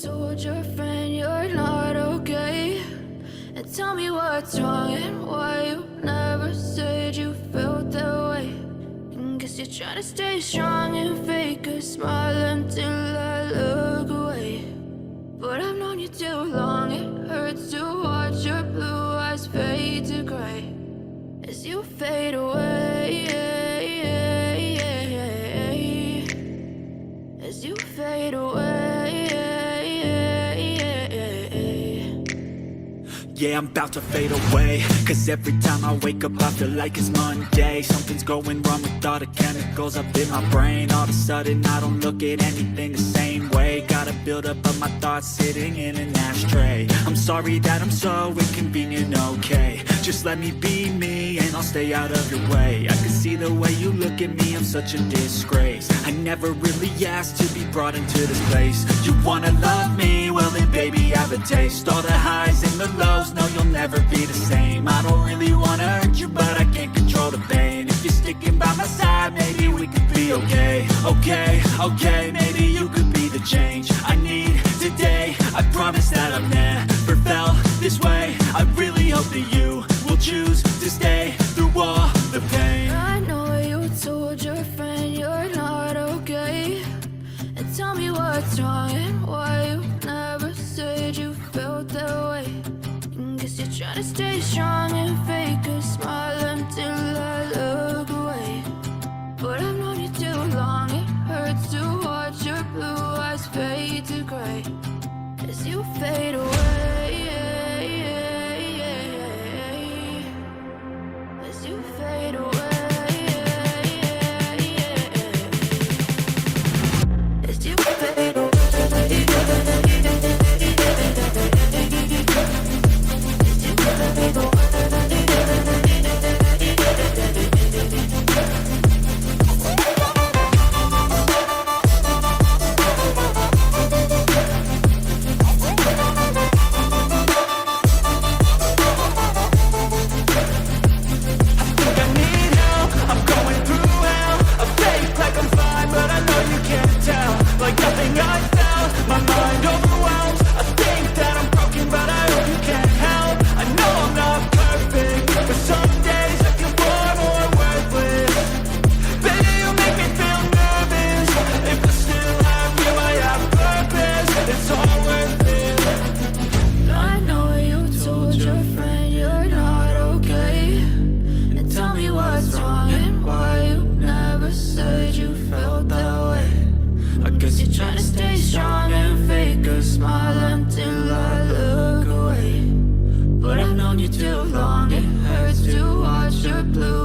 told your friend you're not okay? And tell me what's wrong and why you never said you felt that way. And guess you're trying to stay strong and fake a smile until I look away. But I've known you too long, it hurts to watch your blue eyes fade to gray as you fade away, as you fade away. Yeah, I'm about to fade away, cause every time I wake up I feel like it's Monday. Something's going wrong with all the chemicals up in my brain. All of a sudden I don't look at anything the same way. Got a buildup of my thoughts sitting in an ashtray. I'm sorry that I'm so inconvenient, okay? Just let me be me and I'll stay out of your way. I can see the way you look at me, I'm such a disgrace. I never really asked to be brought into this place. You wanna love me? Well then baby have a taste. All the highs and the lows, no you'll never be the same. I don't really wanna hurt you but I can't control the pain. If you're sticking by my side maybe we could be okay. Okay, maybe you could be the change I need today. I promise that I've never felt this way. I really hope that you will choose to stay through all the pain. I know you told your friend you're not okay. And tell me what's wrong and why you never said you felt that way. And guess you're trying to stay strong and fake a smile until I look away. But I've known you too long, it hurts to watch your blue eyes fade to gray as you fade away, as you fade away, as you fade away. Trying to stay strong and fake a smile until I look away. But I've known you too long, it hurts to watch your blue